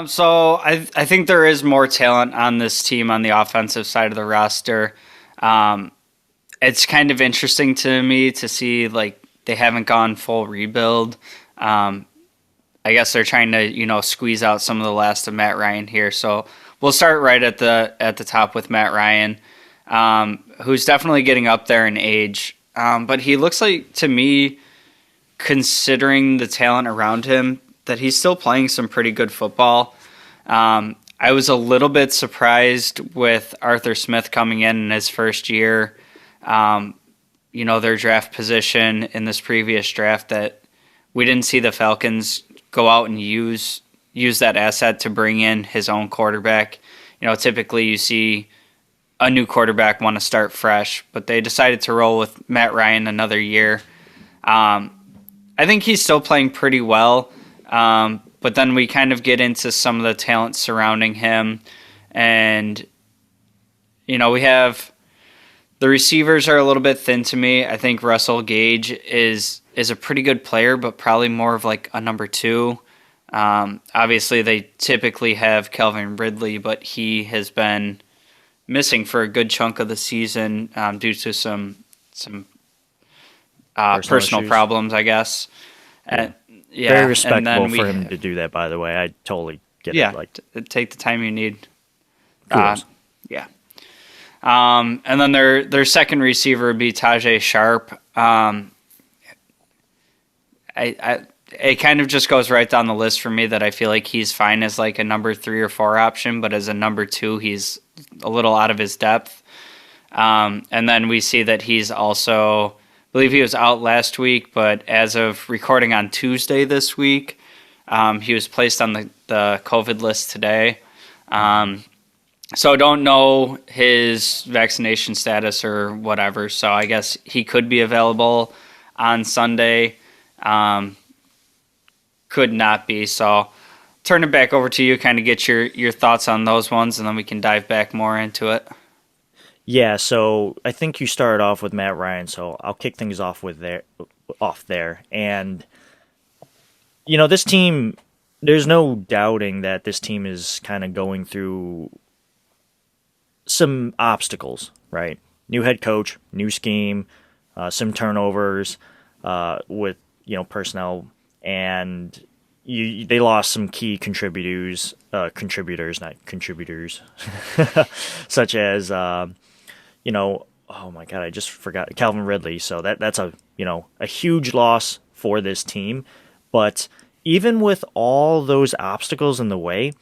So I think there is more talent on this team on the offensive side of the roster. Um, it's kind of interesting to me to see like they haven't gone full rebuild. Um, I guess they're trying to squeeze out some of the last of Matt Ryan here. So we'll start right at the top with Matt Ryan, who's definitely getting up there in age. But he looks like to me, considering the talent around him, that he's still playing some pretty good football. I was a little bit surprised with Arthur Smith coming in his first year. Their draft position in this previous draft that we didn't see the Falcons go out and use that asset to bring in his own quarterback. Typically you see a new quarterback want to start fresh, but they decided to roll with Matt Ryan another year. I think he's still playing pretty well, but then we kind of get into some of the talent surrounding him, and we have the receivers are a little bit thin to me. I think Russell Gage is a pretty good player, but probably more of like a number two. Obviously, they typically have Calvin Ridley, but he has been missing for a good chunk of the season due to some personal problems, I guess. And, yeah, Very and respectable then for him to do that, by the way. I totally get it. Like, take the time you need. kudos. Yeah. And then their second receiver would be Tajay Sharp. It kind of just goes right down the list for me that I feel like he's fine as like a number 3 or 4 option, but as a number 2, he's a little out of his depth. And then we see that he's also, I believe he was out last week, but as of recording on Tuesday this week, he was placed on the COVID list today. So don't know his vaccination status or whatever. So I guess he could be available on Sunday. Could not be. So turn it back over to you, kind of get your thoughts on those ones, and then we can dive back more into it. Yeah, so I think you started off with Matt Ryan, so I'll kick things off there. And this team, there's no doubting that this team is kind of going through some obstacles, right? New head coach, new scheme, some turnovers with personnel, and they lost some key contributors, not contributors, such as oh my god, I just forgot Calvin Ridley. So that's a huge loss for this team. But even with all those obstacles in the way,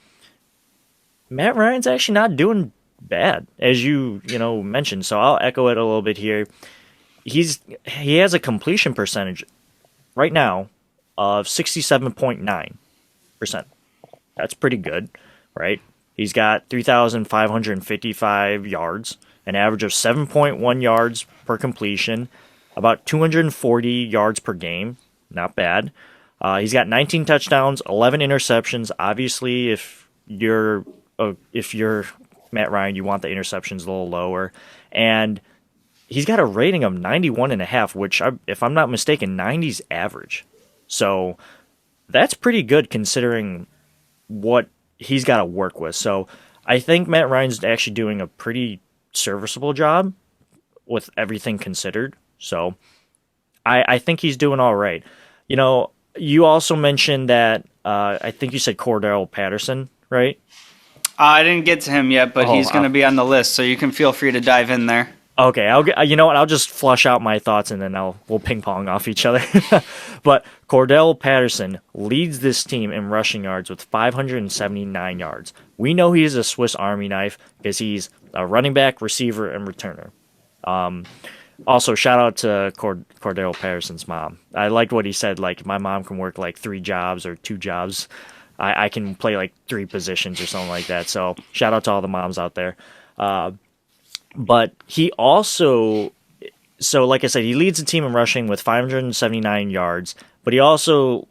Matt Ryan's actually not doing bad, as you mentioned. So I'll echo it a little bit here. He has a completion percentage right now of 67.9%. That's pretty good, right? He's got 3,555 yards, an average of 7.1 yards per completion, about 240 yards per game. Not bad. He's got 19 touchdowns, 11 interceptions. Obviously, if you're Matt Ryan, you want the interceptions a little lower. And he's got a rating of 91.5, which, if I'm not mistaken, 90's average. So that's pretty good considering what he's got to work with. So I think Matt Ryan's actually doing a pretty serviceable job with everything considered. So I think he's doing all right. You also mentioned that I think you said Cordell Patterson, right? I didn't get to him yet, but he's going to be on the list, so you can feel free to dive in there. Okay, you know what? I'll just flush out my thoughts and then we'll ping pong off each other. But Cordell Patterson leads this team in rushing yards with 579 yards. We know he's a Swiss Army knife because he's a running back, receiver, and returner. Also, shout out to Cordell Patterson's mom. I liked what he said. Like, my mom can work like 3 jobs or 2 jobs. I can play like 3 positions or something like that. So shout out to all the moms out there. But he also, like I said, he leads the team in rushing with 579 yards, but he also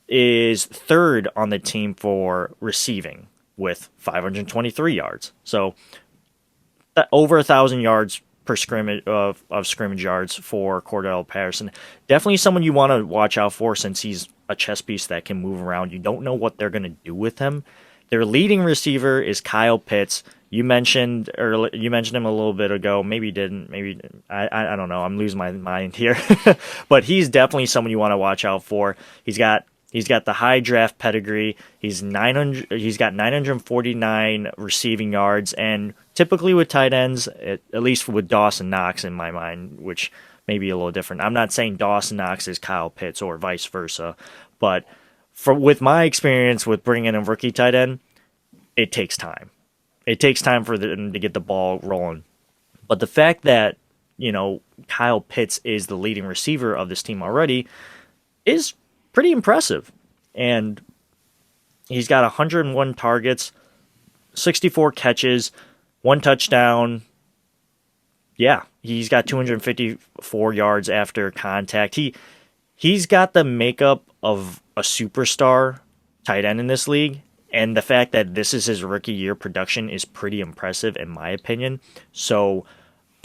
is third on the team for receiving with 523 yards. So over 1,000 yards per scrimmage of scrimmage yards for Cordell Patterson. Definitely someone you want to watch out for since he's a chess piece that can move around. You don't know what they're going to do with him. Their leading receiver is Kyle Pitts. You mentioned him a little bit ago. Maybe you didn't. Maybe I don't know. I'm losing my mind here. But he's definitely someone you want to watch out for. He's got the high draft pedigree. He's got 949 receiving yards, and typically with tight ends, at least with Dawson Knox in my mind, which may be a little different. I'm not saying Dawson Knox is Kyle Pitts or vice versa, but with my experience with bringing in a rookie tight end, it takes time. It takes time for them to get the ball rolling. But the fact that, Kyle Pitts is the leading receiver of this team already is pretty impressive. And he's got 101 targets, 64 catches, 1 touchdown. Yeah, he's got 254 yards after contact. He's got the makeup of a superstar tight end in this league. And the fact that this is his rookie year production is pretty impressive in my opinion. So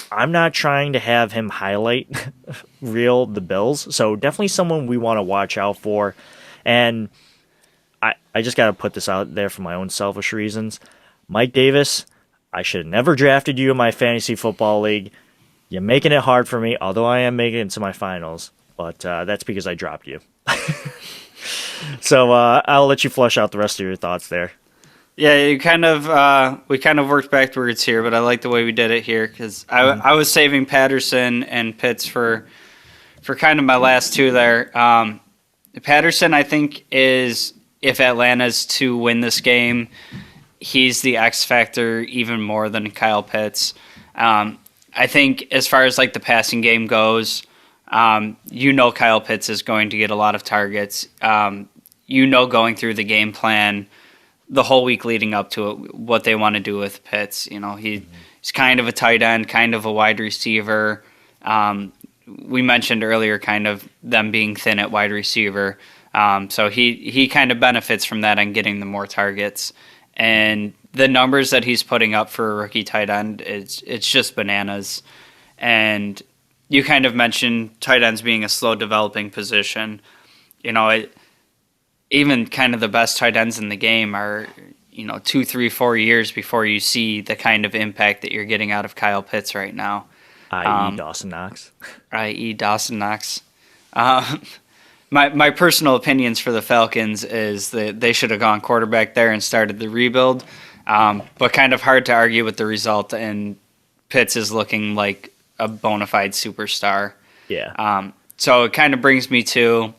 I'm not trying to have him highlight reel the Bills. So definitely someone we want to watch out for. And I just got to put this out there for my own selfish reasons. Mike Davis, I should have never drafted you in my fantasy football league. You're making it hard for me, although I am making it into my finals. But that's because I dropped you. So I'll let you flush out the rest of your thoughts there. Yeah, we kind of worked backwards here, but I like the way we did it here because I was saving Patterson and Pitts for kind of my last two there. Patterson, I think, is if Atlanta's to win this game, he's the X factor even more than Kyle Pitts. I think as far as like the passing game goes, Kyle Pitts is going to get a lot of targets. Going through the game plan the whole week leading up to it, what they want to do with Pitts. He's kind of a tight end, kind of a wide receiver. We mentioned earlier kind of them being thin at wide receiver. So he kind of benefits from that and getting the more targets. And the numbers that he's putting up for a rookie tight end, it's just bananas. And you kind of mentioned tight ends being a slow developing position. Even kind of the best tight ends in the game are, 2, 3, 4 years before you see the kind of impact that you're getting out of Kyle Pitts right now. I.e. Dawson Knox. My personal opinions for the Falcons is that they should have gone quarterback there and started the rebuild. But kind of hard to argue with the result, and Pitts is looking like a bona fide superstar. Yeah. So it kind of brings me to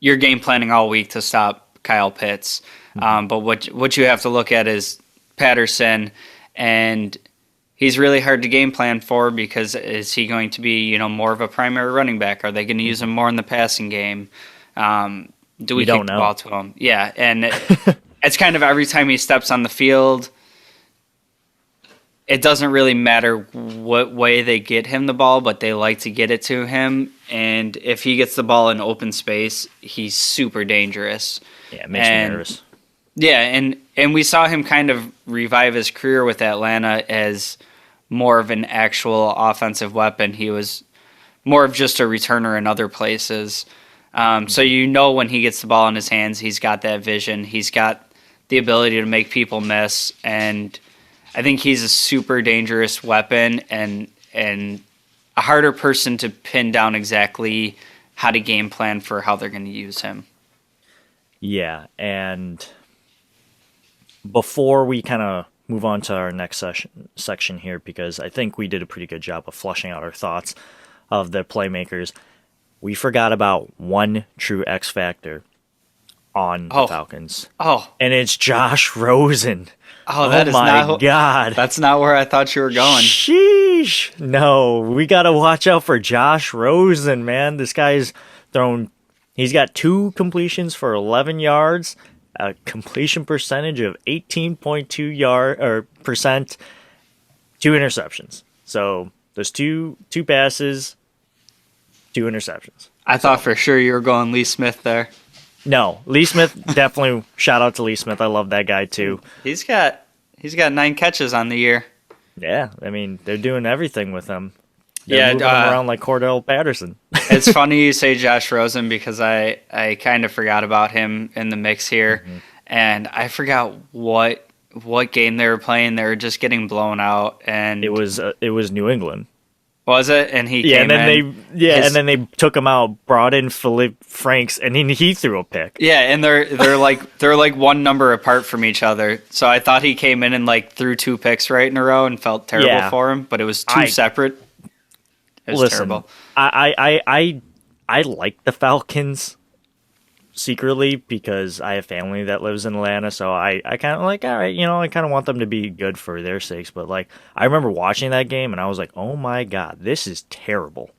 your game planning all week to stop Kyle Pitts. But what you have to look at is Patterson, and he's really hard to game plan for because is he going to be, more of a primary running back? Are they going to use him more in the passing game? Do we kick the ball to him? Yeah, and it's kind of every time he steps on the field, it doesn't really matter what way they get him the ball, but they like to get it to him. And if he gets the ball in open space, he's super dangerous. Yeah, it makes me nervous. Yeah, and we saw him kind of revive his career with Atlanta as more of an actual offensive weapon. He was more of just a returner in other places. So when he gets the ball in his hands, he's got that vision. He's got the ability to make people miss, and I think he's a super dangerous weapon and a harder person to pin down exactly how to game plan for how they're going to use him. Yeah, and before we kind of move on to our next section here, because I think we did a pretty good job of flushing out our thoughts of the playmakers, we forgot about one true X factor on the Falcons. Oh. And it's Josh Rosen. Oh, God. That's not where I thought you were going. Sheesh. No, we got to watch out for Josh Rosen, man. This guy's he's got 2 completions for 11 yards, a completion percentage of 18.2% 2 interceptions. So there's two passes, 2 interceptions. I thought for sure you were going Lee Smith there. No, Lee Smith, definitely shout out to Lee Smith. I love that guy too. He's got 9 catches on the year. Yeah, I mean, they're doing everything with him. They're moving him around like Cordell Patterson. It's funny you say Josh Rosen because I kind of forgot about him in the mix here. Mm-hmm. and I forgot what game they were playing. They were just getting blown out, and it was New England. Was it? And he Yeah, came and then in. and then they took him out, brought in Philippe Franks, and he threw a pick. Yeah, and they're like one number apart from each other. So I thought he came in and like threw 2 picks right in a row and felt terrible for him, but it was two separate. It was terrible. I like the Falcons secretly because I have family that lives in Atlanta, so I kind of like, all right, I kind of want them to be good for their sakes. But like, I remember watching that game and I was like, oh my god, this is terrible.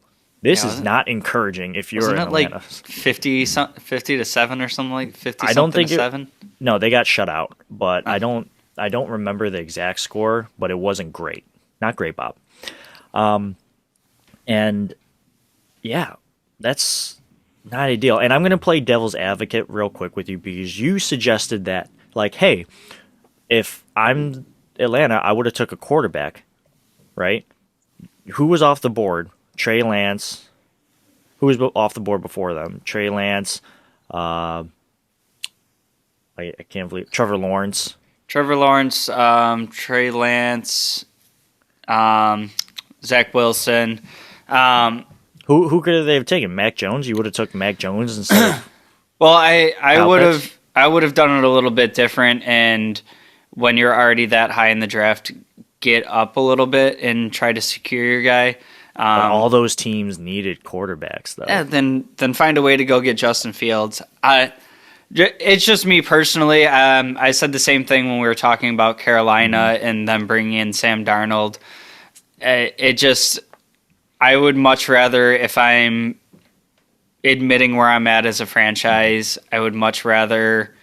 This is not encouraging. If you're in Atlanta, like 50 to 7 or something like 50. I don't think to 7. No, they got shut out, but I don't remember the exact score, but it wasn't great. Not great, Bob. And yeah, that's not ideal. And I'm going to play devil's advocate real quick with you because you suggested that, like, hey, if I'm Atlanta, I would have took a quarterback, right? Who was off the board? Trey Lance. Who was off the board before them? Trey Lance. I can't believe Trevor Lawrence. Trey Lance, Zach Wilson. Who could they have taken? Mac Jones? You would have took Mac Jones instead of Well, I would have done it a little bit different, and when you're already that high in the draft, get up a little bit and try to secure your guy. But all those teams needed quarterbacks, though. Yeah, then find a way to go get Justin Fields. It's just me personally. I said the same thing when we were talking about Carolina and them bringing in Sam Darnold. I would much rather, if I'm admitting where I'm at as a franchise, I would much rather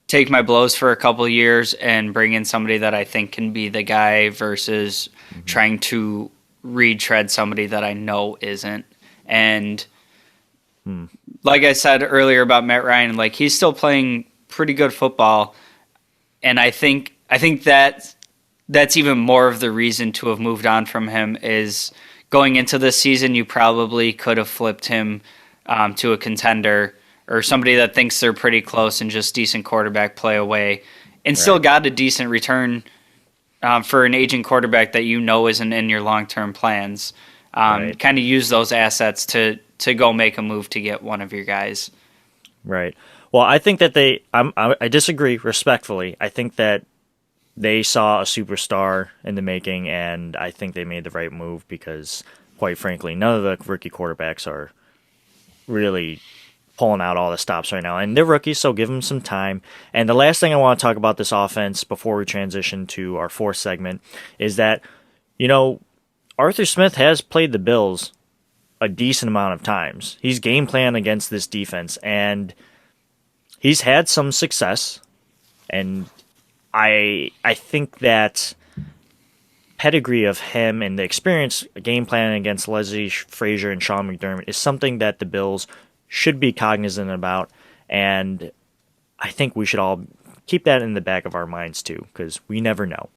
take my blows for a couple of years and bring in somebody that I think can be the guy versus trying to retread somebody that I know isn't. And like I said earlier about Matt Ryan, like he's still playing pretty good football, and I think that's even more of the reason to have moved on from him is going into this season, you probably could have flipped him to a contender or somebody that thinks they're pretty close and just decent quarterback play away and still got a decent return for an aging quarterback that isn't in your long-term plans. Kind of use those assets to go make a move to get one of your guys. Right. Well, I think that I disagree respectfully. I think that they saw a superstar in the making, and I think they made the right move because, quite frankly, none of the rookie quarterbacks are really pulling out all the stops right now. And they're rookies, so give them some time. And the last thing I want to talk about this offense before we transition to our fourth segment is that, Arthur Smith has played the Bills a decent amount of times. He's game planned against this defense, and he's had some success. And I think that pedigree of him and the experience game planning against Leslie Frazier and Sean McDermott is something that the Bills should be cognizant about, and I think we should all keep that in the back of our minds too, because we never know.